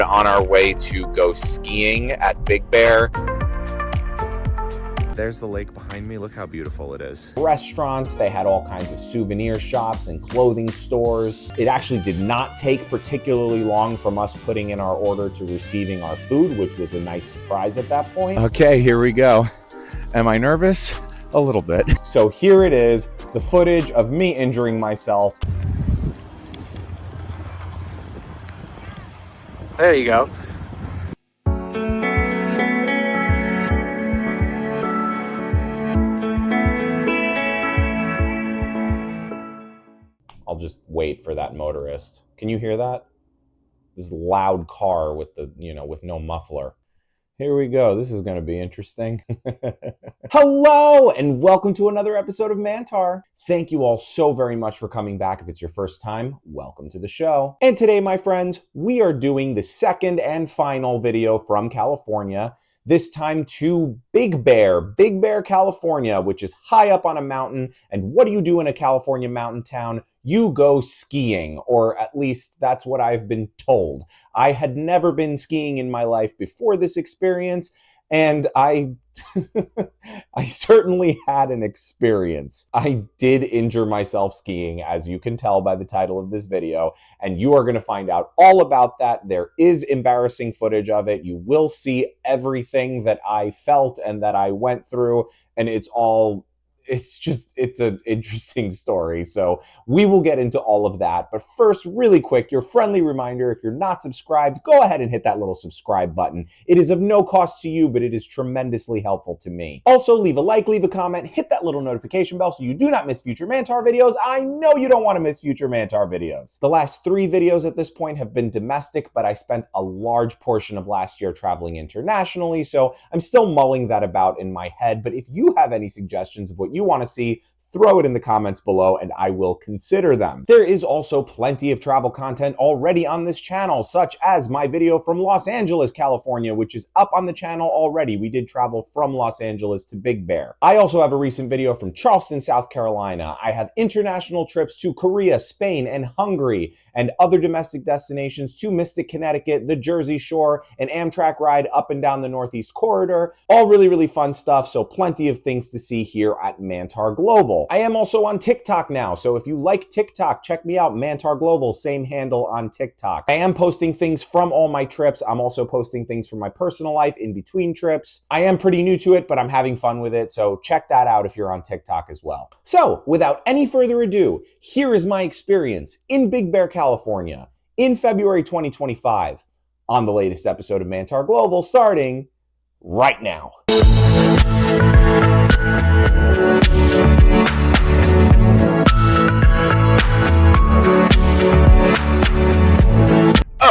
On our way to go skiing at Big Bear. There's the lake behind me. Look how beautiful it is. Restaurants, they had all kinds of souvenir shops and clothing stores. It actually did not take particularly long from us putting in our order to receiving our food, which was a nice surprise at that point. Okay, here we go. Am I nervous? A little bit. So here it is, the footage of me injuring myself. There you go. I'll just wait for that motorist. Can you hear that? This loud car with the, with no muffler. Here we go. This is going to be interesting. Hello, and welcome to another episode of Mantar. Thank you all so very much for coming back. If it's your first time, welcome to the show. And today, my friends, we are doing the second and final video from California. This time to Big Bear, California, which is high up on a mountain. And what do you do in a California mountain town? You go skiing, or at least that's what I've been told. I had never been skiing in my life before this experience, and I certainly had an experience. I did injure myself skiing, as you can tell by the title of this video, and you are going to find out all about that. There is embarrassing footage of it. You will see everything that I felt and that I went through, and it's an interesting story. So we will get into all of that. But first, really quick, your friendly reminder, if you're not subscribed, go ahead and hit that little subscribe button. It is of no cost to you, but it is tremendously helpful to me. Also, leave a like, leave a comment, hit that little notification bell so you do not miss future Mantar videos. I know you don't want to miss future Mantar videos. The last 3 videos at this point have been domestic, but I spent a large portion of last year traveling internationally, so I'm still mulling that about in my head. But if you have any suggestions of what you want to see, throw it in the comments below and I will consider them. There is also plenty of travel content already on this channel, such as my video from Los Angeles, California, which is up on the channel already. We did travel from Los Angeles to Big Bear. I also have a recent video from Charleston, South Carolina. I have international trips to Korea, Spain, and Hungary, and other domestic destinations to Mystic, Connecticut, the Jersey Shore, an Amtrak ride up and down the Northeast Corridor. All really, really fun stuff, so plenty of things to see here at Mantar Global. I am also on TikTok now, so if you like TikTok, check me out, Mantar Global, same handle on TikTok. I am posting things from all my trips. I'm also posting things from my personal life in between trips. I am pretty new to it, but I'm having fun with it, so check that out if you're on TikTok as well. So, without any further ado, here is my experience in Big Bear, California, in February 2025, on the latest episode of Mantar Global, starting right now.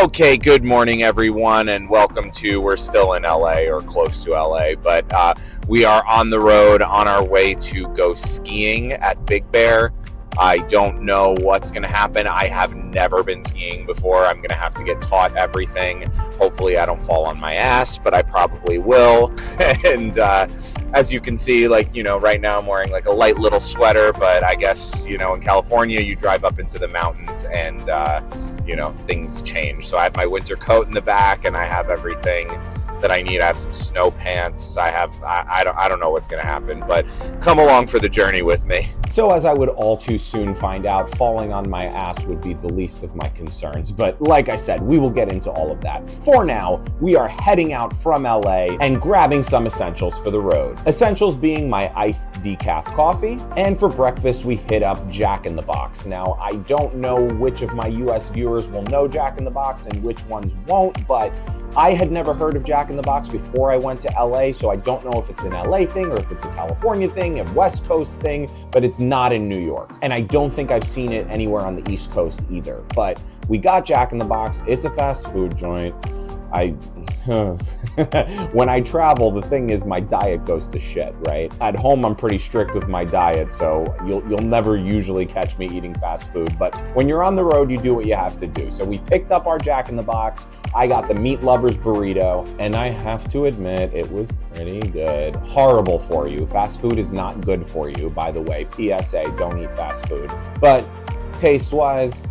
Okay, good morning, everyone, and welcome to, we're still in LA or close to LA, but we are on the road on our way to go skiing at Big Bear. I don't know what's going to happen. I have never been skiing before. I'm going to have to get taught everything. Hopefully I don't fall on my ass, but I probably will. And as you can see, right now I'm wearing like a light little sweater, but I guess, in California, you drive up into the mountains and, things change. So I have my winter coat in the back and I have everything that I need. I have some snow pants. I don't know what's going to happen, but come along for the journey with me. So as I would all too soon find out, falling on my ass would be the least of my concerns. But like I said, we will get into all of that. For now, we are heading out from LA and grabbing some essentials for the road. Essentials being my iced decaf coffee. And for breakfast, we hit up Jack in the Box. Now, I don't know which of my US viewers will know Jack in the Box and which ones won't, but I had never heard of Jack in the Box before I went to LA, so I don't know if it's an LA thing or if it's a California thing, a West Coast thing, but it's not in New York. And I don't think I've seen it anywhere on the East Coast either. But we got Jack in the Box. It's a fast food joint. When I travel, the thing is my diet goes to shit, right? At home, I'm pretty strict with my diet, so you'll never usually catch me eating fast food. But when you're on the road, you do what you have to do. So we picked up our Jack in the Box. I got the Meat Lovers burrito, and I have to admit, it was pretty good. Horrible for you. Fast food is not good for you, by the way. PSA, don't eat fast food. But taste-wise,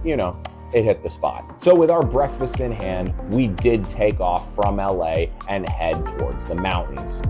it hit the spot. So with our breakfast in hand, we did take off from LA and head towards the mountains.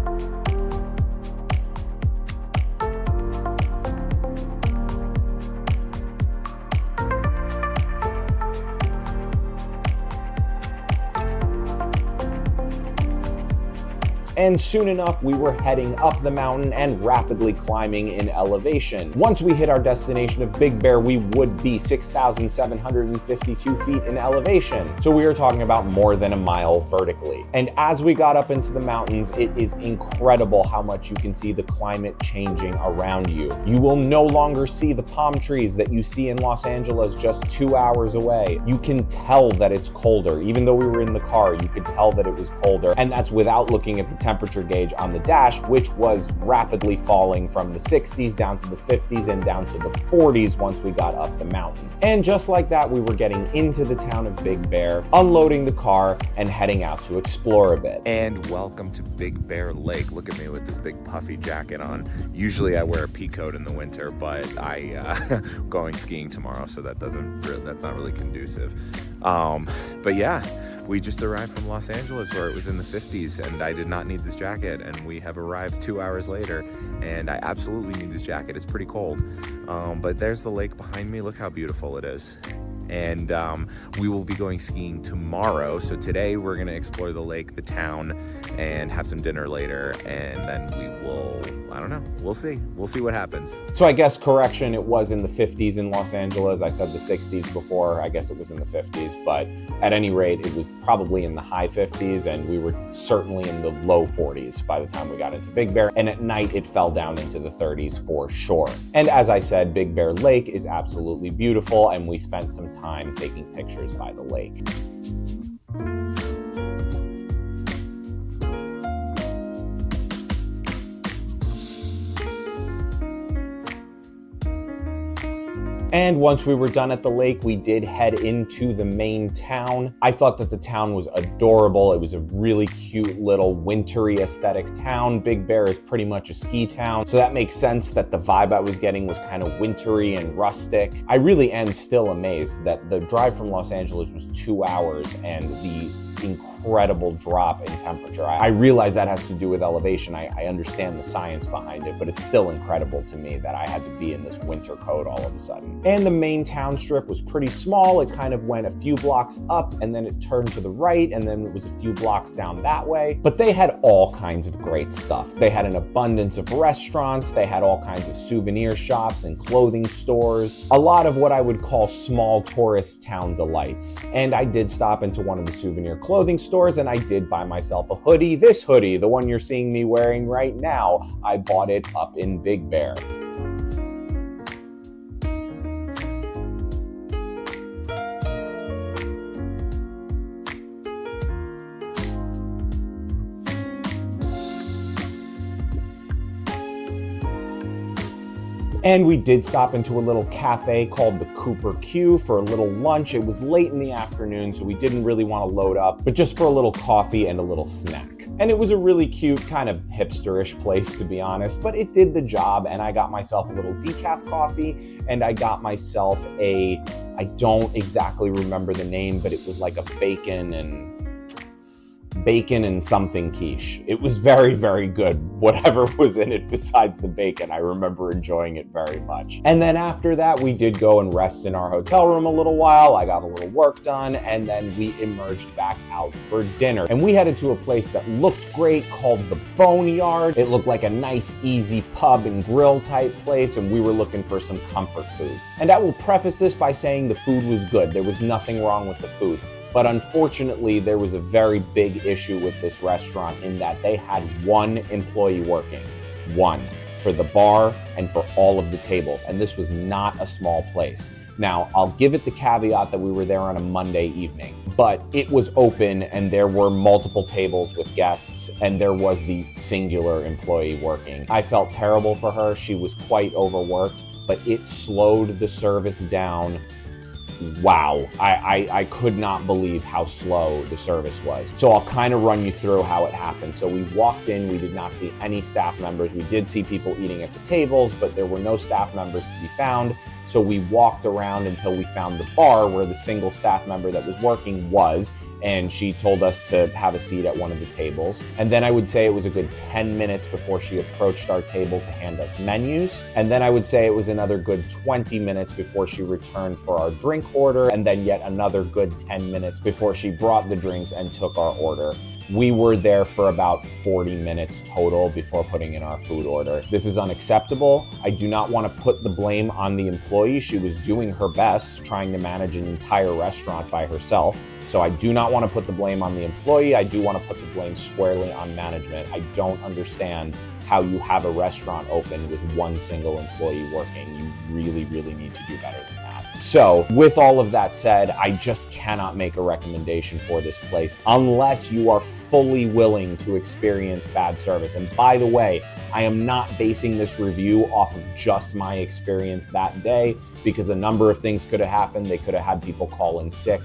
And soon enough, we were heading up the mountain and rapidly climbing in elevation. Once we hit our destination of Big Bear, we would be 6,752 feet in elevation. So we are talking about more than a mile vertically. And as we got up into the mountains, it is incredible how much you can see the climate changing around you. You will no longer see the palm trees that you see in Los Angeles just 2 hours away. You can tell that it's colder. Even though we were in the car, you could tell that it was colder. And that's without looking at the temperature gauge on the dash, which was rapidly falling from the 60s down to the 50s and down to the 40s once we got up the mountain. And just like that, we were getting into the town of Big Bear, unloading the car and heading out to explore a bit. And welcome to Big Bear Lake. Look at me with this big puffy jacket on. Usually I wear a pea coat in the winter, but I going skiing tomorrow, so that's not really conducive. But yeah, we just arrived from Los Angeles where it was in the 50s and I did not need this jacket, and we have arrived 2 hours later and I absolutely need this jacket. It's pretty cold. But there's the lake behind me. Look how beautiful it is. And we will be going skiing tomorrow. So today we're gonna explore the lake, the town, and have some dinner later. And then we will, I don't know, we'll see what happens. So I guess correction, it was in the 50s in Los Angeles. I said the 60s before, I guess it was in the 50s, but at any rate, it was probably in the high 50s and we were certainly in the low 40s by the time we got into Big Bear. And at night, it fell down into the 30s for sure. And as I said, Big Bear Lake is absolutely beautiful and we spent some time taking pictures by the lake. And once we were done at the lake, we did head into the main town. I thought that the town was adorable. It was a really cute little wintry aesthetic town. Big Bear is pretty much a ski town, so that makes sense that the vibe I was getting was kind of wintry and rustic. I really am still amazed that the drive from Los Angeles was 2 hours and the incredible drop in temperature. I realize that has to do with elevation. I understand the science behind it, but it's still incredible to me that I had to be in this winter coat all of a sudden. And the main town strip was pretty small. It kind of went a few blocks up and then it turned to the right and then it was a few blocks down that way. But they had all kinds of great stuff. They had an abundance of restaurants. They had all kinds of souvenir shops and clothing stores. A lot of what I would call small tourist town delights. And I did stop into one of the souvenir clothing stores and I did buy myself a hoodie. This hoodie, the one you're seeing me wearing right now, I bought it up in Big Bear. And we did stop into a little cafe called the Cooper Q for a little lunch. It was late in the afternoon, so we didn't really want to load up, but just for a little coffee and a little snack. And it was a really cute, kind of hipsterish place, to be honest, but it did the job. And I got myself a little decaf coffee and I got myself I don't exactly remember the name, but it was like a bacon and something quiche. It was very, very good. Whatever was in it besides the bacon, I remember enjoying it very much. And then after that, we did go and rest in our hotel room a little while. I got a little work done, and then we emerged back out for dinner. And we headed to a place that looked great called the Boneyard. It looked like a nice, easy pub and grill type place, and we were looking for some comfort food. And I will preface this by saying the food was good. There was nothing wrong with the food. But unfortunately, there was a very big issue with this restaurant in that they had one employee working, one, for the bar and for all of the tables. And this was not a small place. Now, I'll give it the caveat that we were there on a Monday evening, but it was open and there were multiple tables with guests and there was the singular employee working. I felt terrible for her. She was quite overworked, but it slowed the service down. Wow, I could not believe how slow the service was. So I'll kind of run you through how it happened. So we walked in, we did not see any staff members. We did see people eating at the tables, but there were no staff members to be found. So we walked around until we found the bar where the single staff member that was working was, and she told us to have a seat at one of the tables. And then I would say it was a good 10 minutes before she approached our table to hand us menus. And then I would say it was another good 20 minutes before she returned for our drink order, and then yet another good 10 minutes before she brought the drinks and took our order. We were there for about 40 minutes total before putting in our food order. This is unacceptable. I do not want to put the blame on the employee. She was doing her best trying to manage an entire restaurant by herself. So I do not want to put the blame on the employee. I do want to put the blame squarely on management. I don't understand how you have a restaurant open with one single employee working. You really, really need to do better than that. So with all of that said, I just cannot make a recommendation for this place unless you are fully willing to experience bad service. And by the way, I am not basing this review off of just my experience that day, because a number of things could have happened. They could have had people call in sick.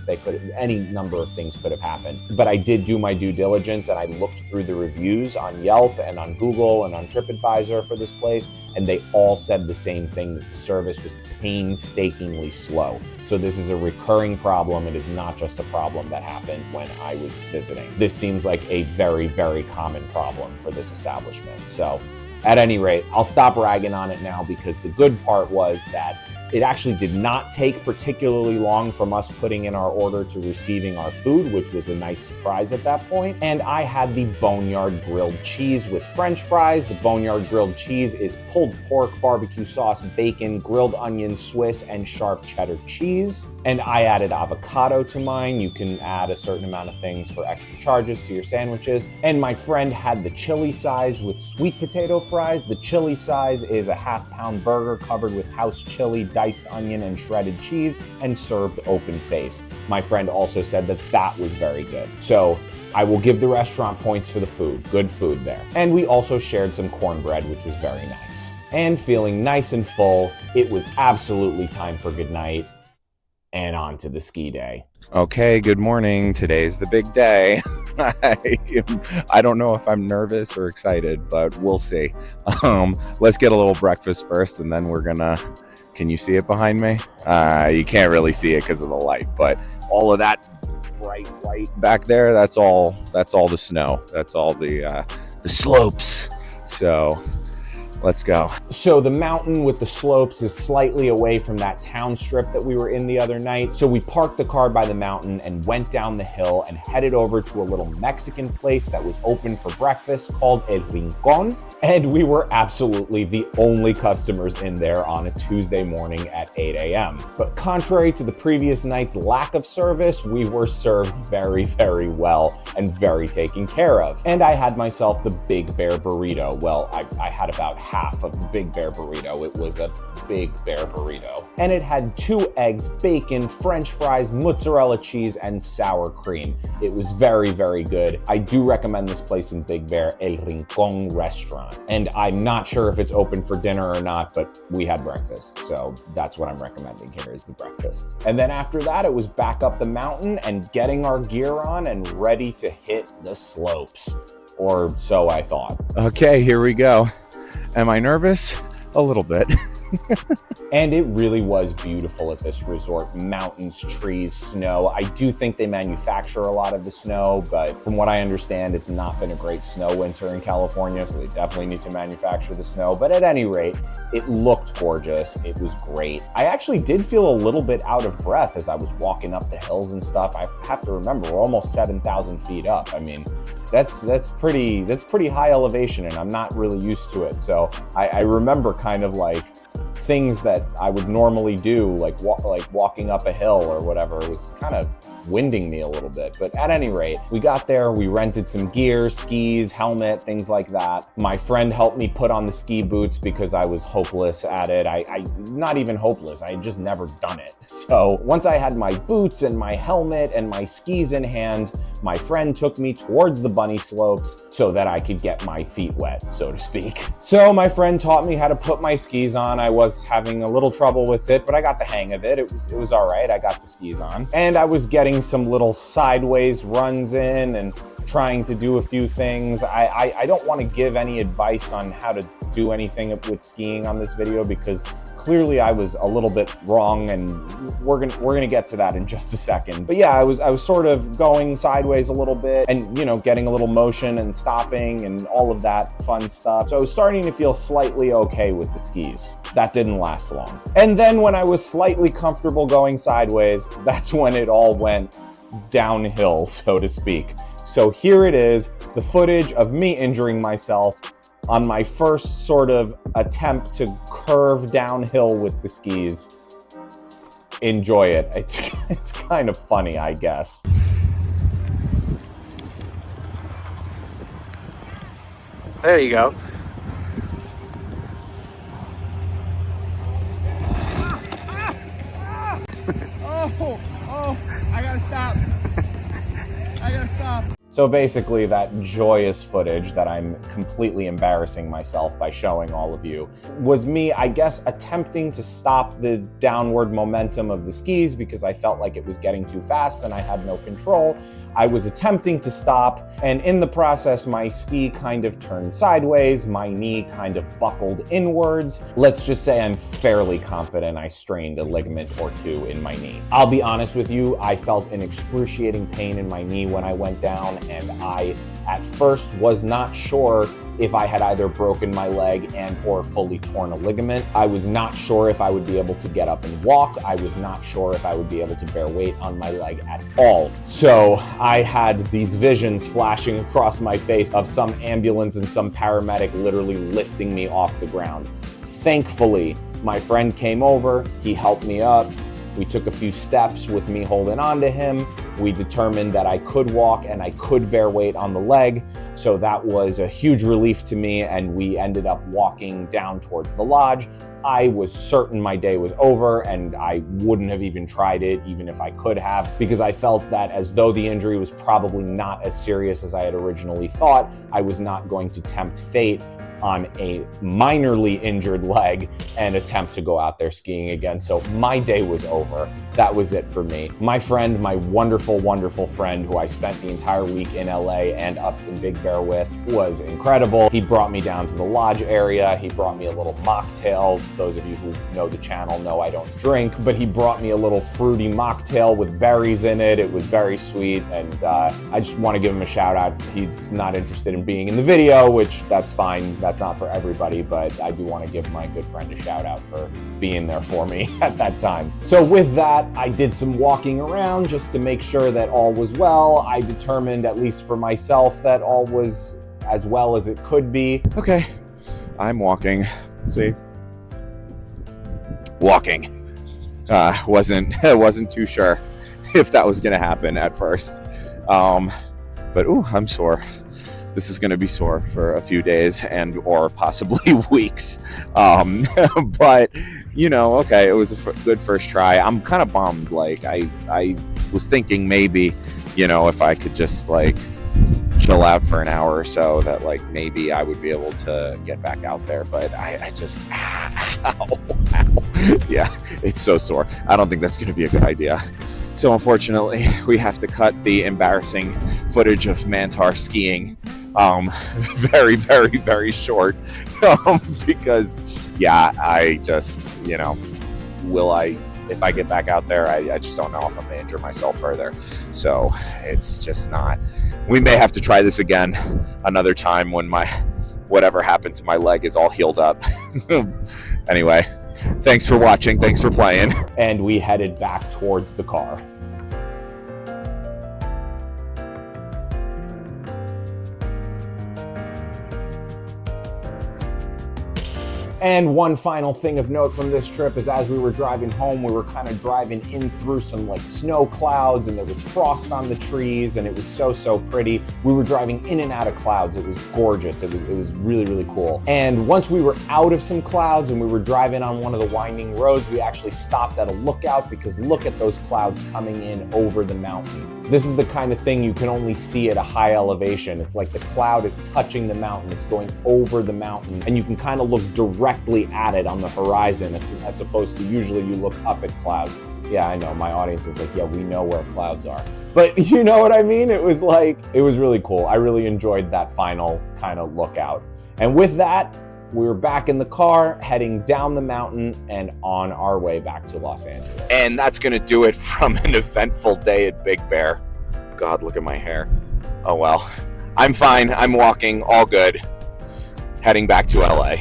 Any number of things could have happened. But I did do my due diligence, and I looked through the reviews on Yelp and on Google and on TripAdvisor for this place, and they all said the same thing, that the service was painstakingly slow. So this is a recurring problem. It is not just a problem that happened when I was visiting. This seems like a very, very common problem for this establishment. So at any rate, I'll stop ragging on it now, because the good part was that it actually did not take particularly long from us putting in our order to receiving our food, which was a nice surprise at that point. And I had the Boneyard grilled cheese with French fries. The Boneyard grilled cheese is pulled pork, barbecue sauce, bacon, grilled onions, Swiss, and sharp cheddar cheese. And I added avocado to mine. You can add a certain amount of things for extra charges to your sandwiches. And my friend had the chili size with sweet potato fries. The chili size is a half-pound burger covered with house chili, diced onion, and shredded cheese, and served open face. My friend also said that that was very good. So I will give the restaurant points for the food. Good food there. And we also shared some cornbread, which was very nice. And feeling nice and full, it was absolutely time for good night and on to the ski day. Okay, good morning. Today's the big day. I don't know if I'm nervous or excited, but we'll see. Let's get a little breakfast first, and then we're gonna... Can you see it behind me? You can't really see it because of the light, but all of that bright white back there, that's all the snow. That's all the slopes. So let's go. So the mountain with the slopes is slightly away from that town strip that we were in the other night. So we parked the car by the mountain and went down the hill and headed over to a little Mexican place that was open for breakfast called El Rincon. And we were absolutely the only customers in there on a Tuesday morning at 8 a.m. But contrary to the previous night's lack of service, we were served very, very well and very taken care of. And I had myself the Big Bear burrito. Well, I had about half of the Big Bear burrito. It was a Big Bear burrito. And it had 2 eggs, bacon, French fries, mozzarella cheese, and sour cream. It was very, very good. I do recommend this place in Big Bear, El Rincon restaurant. And I'm not sure if it's open for dinner or not, but we had breakfast. So that's what I'm recommending here, is the breakfast. And then after that, it was back up the mountain and getting our gear on and ready to hit the slopes. Or so I thought. Okay, here we go. Am I nervous? A little bit. And it really was beautiful at this resort. Mountains, trees, snow. I do think they manufacture a lot of the snow, but from what I understand, it's not been a great snow winter in California, so they definitely need to manufacture the snow. But at any rate, it looked gorgeous. It was great. I actually did feel a little bit out of breath as I was walking up the hills and stuff. I have to remember, we're almost 7,000 feet up. I mean, that's pretty high elevation, and I'm not really used to it. So I remember kind of like things that I would normally do, like walking up a hill or whatever. It was kind of winding me a little bit. But at any rate, we got there, we rented some gear, skis, helmet, things like that. My friend helped me put on the ski boots because I was hopeless at it. I not even hopeless, I had just never done it. So once I had my boots and my helmet and my skis in hand, my friend took me towards the bunny slopes so that I could get my feet wet, so to speak. So my friend taught me how to put my skis on. I was having a little trouble with it, but I got the hang of it. It was all right. I got the skis on. And I was getting some little sideways runs in and trying to do a few things. I don't want to give any advice on how to do anything with skiing on this video because clearly I was a little bit wrong, and we're gonna get to that in just a second. But yeah, I was sort of going sideways a little bit and, you know, getting a little motion and stopping and all of that fun stuff. So I was starting to feel slightly okay with the skis. That didn't last long. And then when I was slightly comfortable going sideways, that's when it all went downhill, so to speak. So here it is, the footage of me injuring myself on my first sort of attempt to curve downhill with the skis. Enjoy it. It's kind of funny, I guess. There you go. Oh, I gotta stop. I gotta stop. So basically that joyous footage that I'm completely embarrassing myself by showing all of you was me, I guess, attempting to stop the downward momentum of the skis because I felt like it was getting too fast and I had no control. I was attempting to stop, and in the process, my ski kind of turned sideways, my knee kind of buckled inwards. Let's just say I'm fairly confident I strained a ligament or two in my knee. I'll be honest with you, I felt an excruciating pain in my knee when I went down, and I, at first, was not sure if I had either broken my leg and or fully torn a ligament. I was not sure if I would be able to get up and walk. I was not sure if I would be able to bear weight on my leg at all. So I had these visions flashing across my face of some ambulance and some paramedic literally lifting me off the ground. Thankfully, my friend came over, he helped me up. We took a few steps with me holding on to him. We determined that I could walk and I could bear weight on the leg. So that was a huge relief to me, and we ended up walking down towards the lodge. I was certain my day was over, and I wouldn't have even tried it even if I could have, because I felt that as though the injury was probably not as serious as I had originally thought, I was not going to tempt fate on a minorly injured leg and attempt to go out there skiing again. So my day was over. That was it for me. My friend, my wonderful, wonderful friend who I spent the entire week in LA and up in Big Bear with, was incredible. He brought me down to the lodge area. He brought me a little mocktail. Those of you who know the channel know I don't drink, but he brought me a little fruity mocktail with berries in it. It was very sweet, and I just want to give him a shout out. He's not interested in being in the video, which that's fine. That's not for everybody, but I do want to give my good friend a shout out for being there for me at that time. So with that, I did some walking around just to make sure that all was well. I determined, at least for myself, that all was as well as it could be. Okay, I'm walking. See? Walking. Wasn't too sure if that was gonna happen at first. But ooh, I'm sore. This is going to be sore for a few days and or possibly weeks. But, you know, okay, it was a good first try. I'm kind of bummed. Like, I was thinking maybe, you know, if I could just, like, chill out for an hour or so, that, like, maybe I would be able to get back out there. But I just, ow. Yeah, it's so sore. I don't think that's going to be a good idea. So unfortunately, we have to cut the embarrassing footage of Mantar skiing very, very, very short because, yeah, I just, you know, if I get back out there, I just don't know if I'm going to injure myself further. So it's just not. We may have to try this again another time when whatever happened to my leg is all healed up. Anyway, thanks for watching. Thanks for playing. And we headed back towards the car. And one final thing of note from this trip is as we were driving home, we were kind of driving in through some like snow clouds, and there was frost on the trees, and it was so pretty. We were driving in and out of clouds. It was gorgeous. It was really, really cool. And once we were out of some clouds and we were driving on one of the winding roads, we actually stopped at a lookout because look at those clouds coming in over the mountain. This is the kind of thing you can only see at a high elevation. It's like the cloud is touching the mountain. It's going over the mountain, and you can kind of look directly at it on the horizon as opposed to usually you look up at clouds. Yeah, I know, my audience is like, yeah, we know where clouds are. But you know what I mean? It was really cool. I really enjoyed that final kind of lookout. And with that, we were back in the car, heading down the mountain and on our way back to Los Angeles. And that's going to do it from an eventful day at Big Bear. God, look at my hair. Oh well. I'm fine. I'm walking. All good. Heading back to LA.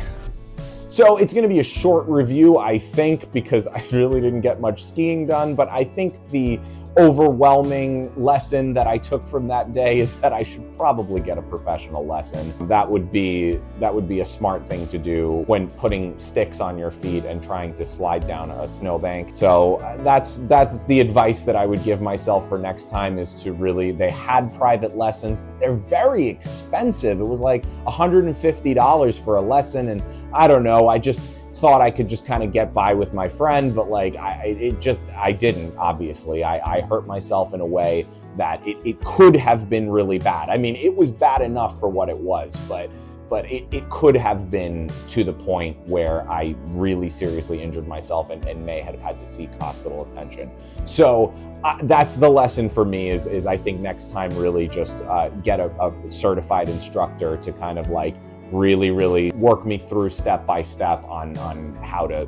So it's going to be a short review, I think, because I really didn't get much skiing done, but I think the overwhelming lesson that I took from that day is that I should probably get a professional lesson. That would be a smart thing to do when putting sticks on your feet and trying to slide down a snowbank. So that's the advice that I would give myself for next time, is to really, they had private lessons. They're very expensive. It was like $150 for a lesson, and I don't know, I just thought I could just kind of get by with my friend, but like I didn't, obviously. I hurt myself in a way that it could have been really bad. I mean, it was bad enough for what it was, but it could have been to the point where I really seriously injured myself and may have had to seek hospital attention. So that's the lesson for me, is I think next time really just get a certified instructor to kind of like really work me through step by step on how to,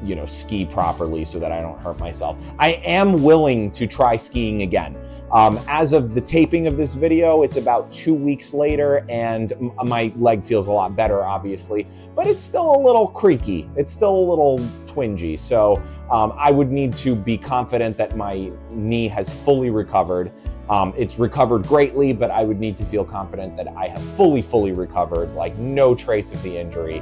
you know, ski properly so that I don't hurt myself. I am willing to try skiing again. As of the taping of this video, it's about 2 weeks later, and my leg feels a lot better, obviously, but it's still a little creaky. It's still a little twingy. So I would need to be confident that my knee has fully recovered. It's recovered greatly, but I would need to feel confident that I have fully recovered, like no trace of the injury,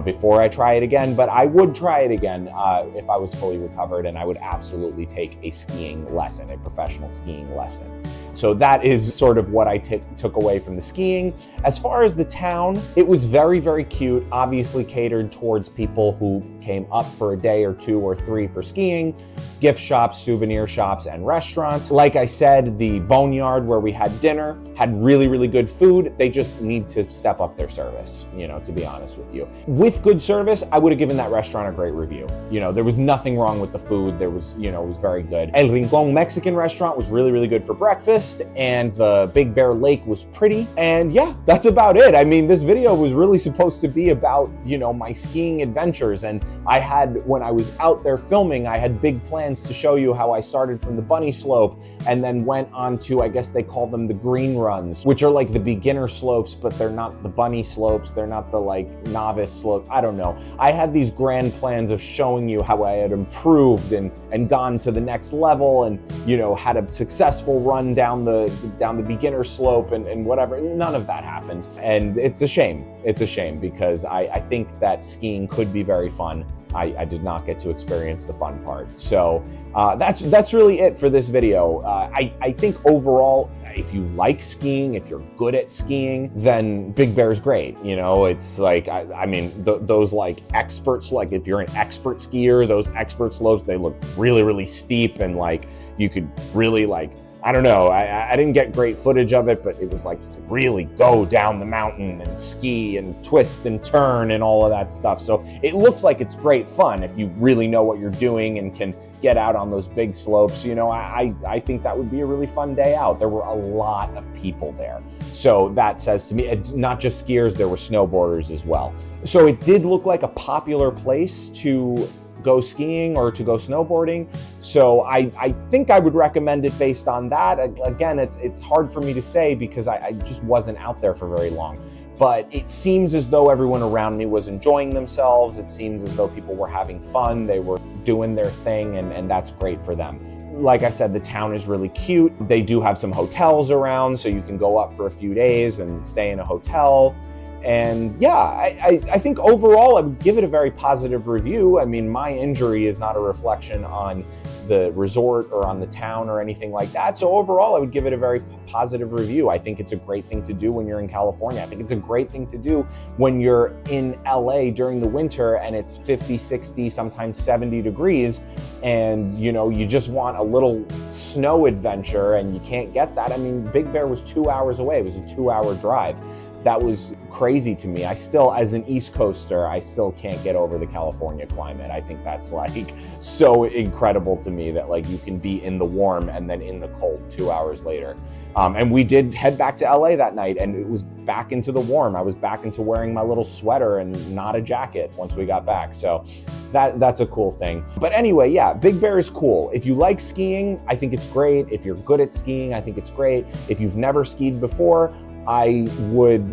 before I try it again. But I would try it again if I was fully recovered, and I would absolutely take a skiing lesson, a professional skiing lesson. So that is sort of what I took away from the skiing. As far as the town, it was very cute, obviously catered towards people who came up for a day or 2 or 3 for skiing. Gift shops, souvenir shops, and restaurants. Like I said, the Boneyard where we had dinner had really good food. They just need to step up their service, you know, to be honest with you. With good service, I would have given that restaurant a great review. You know, there was nothing wrong with the food. There was, you know, it was very good. El Rincon Mexican restaurant was really good for breakfast, and the Big Bear Lake was pretty. And yeah, that's about it. I mean, this video was really supposed to be about, you know, my skiing adventures, and I had, when I was out there filming, I had big plans to show you how I started from the bunny slope and then went on to, I guess they call them the green runs, which are like the beginner slopes, but they're not the bunny slopes. They're not the like novice slopes. I don't know. I had these grand plans of showing you how I had improved and gone to the next level, and, you know, had a successful run down the beginner slope and whatever. None of that happened. And it's a shame. It's a shame, because I think that skiing could be very fun. I did not get to experience the fun part. So that's really it for this video. I think overall, if you like skiing, if you're good at skiing, then Big Bear's great. You know, it's like, I mean, those like experts, like if you're an expert skier, those expert slopes, they look really steep, and like you could really like, I don't know, I didn't get great footage of it, but it was like you could really go down the mountain and ski and twist and turn and all of that stuff. So it looks like it's great fun if you really know what you're doing and can get out on those big slopes. You know, I think that would be a really fun day out. There were a lot of people there. So that says to me, not just skiers, there were snowboarders as well. So it did look like a popular place to go skiing or to go snowboarding. So I think I would recommend it based on that. Again, it's hard for me to say because I just wasn't out there for very long. But it seems as though everyone around me was enjoying themselves. It seems as though people were having fun. They were doing their thing, and that's great for them. Like I said, the town is really cute. They do have some hotels around, so you can go up for a few days and stay in a hotel. And yeah, I think overall I would give it a very positive review. I mean, my injury is not a reflection on the resort or on the town or anything like that. So overall, I would give it a very positive review. I think it's a great thing to do when you're in California. I think it's a great thing to do when you're in LA during the winter and it's 50, 60, sometimes 70 degrees. And, you know, you just want a little snow adventure and you can't get that. I mean, Big Bear was 2 hours away. It was a 2-hour drive. That was crazy to me. I still, as an East Coaster, I still can't get over the California climate. I think that's like so incredible to me that like you can be in the warm and then in the cold 2 hours later. And we did head back to LA that night, and it was back into the warm. I was back into wearing my little sweater and not a jacket once we got back. So that's a cool thing. But anyway, yeah, Big Bear is cool. If you like skiing, I think it's great. If you're good at skiing, I think it's great. If you've never skied before, I would,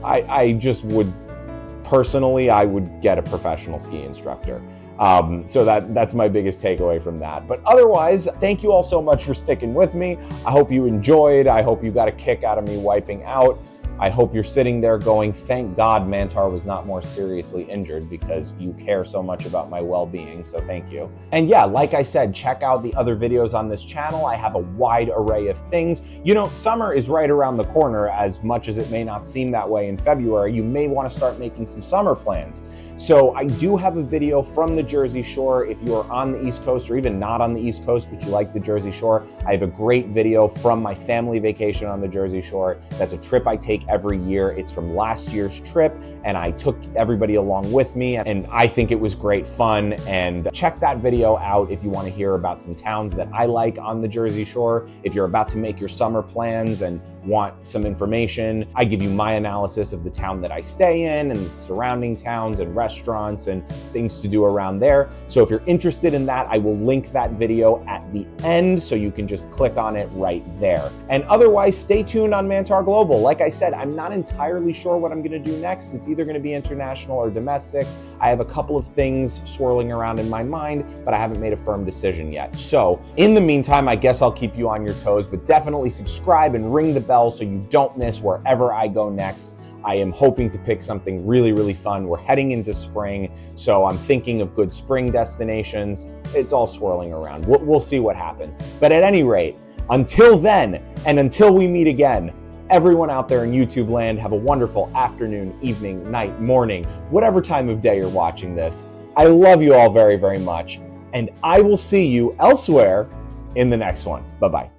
I just would, personally, I would get a professional ski instructor. So that's my biggest takeaway from that. But otherwise, thank you all so much for sticking with me. I hope you enjoyed. I hope you got a kick out of me wiping out. I hope you're sitting there going, thank God Mantar was not more seriously injured, because you care so much about my well-being, so thank you. And yeah, like I said, check out the other videos on this channel. I have a wide array of things. You know, summer is right around the corner. As much as it may not seem that way in February, you may want to start making some summer plans. So I do have a video from the Jersey Shore. If you are on the East Coast or even not on the East Coast, but you like the Jersey Shore, I have a great video from my family vacation on the Jersey Shore. That's a trip I take every year. It's from last year's trip, and I took everybody along with me, and I think it was great fun. And check that video out if you want to hear about some towns that I like on the Jersey Shore. If you're about to make your summer plans and want some information, I give you my analysis of the town that I stay in and the surrounding towns and restaurants and things to do around there. So if you're interested in that, I will link that video at the end, so you can just click on it right there. And otherwise, stay tuned on Mantar Global. Like I said, I'm not entirely sure what I'm going to do next. It's either going to be international or domestic. I have a couple of things swirling around in my mind, but I haven't made a firm decision yet. So in the meantime, I guess I'll keep you on your toes, but definitely subscribe and ring the bell so you don't miss wherever I go next. I am hoping to pick something really, really fun. We're heading into spring, so I'm thinking of good spring destinations. It's all swirling around. We'll see what happens. But at any rate, until then, and until we meet again, everyone out there in YouTube land, have a wonderful afternoon, evening, night, morning, whatever time of day you're watching this. I love you all very, very much, and I will see you elsewhere in the next one. Bye-bye.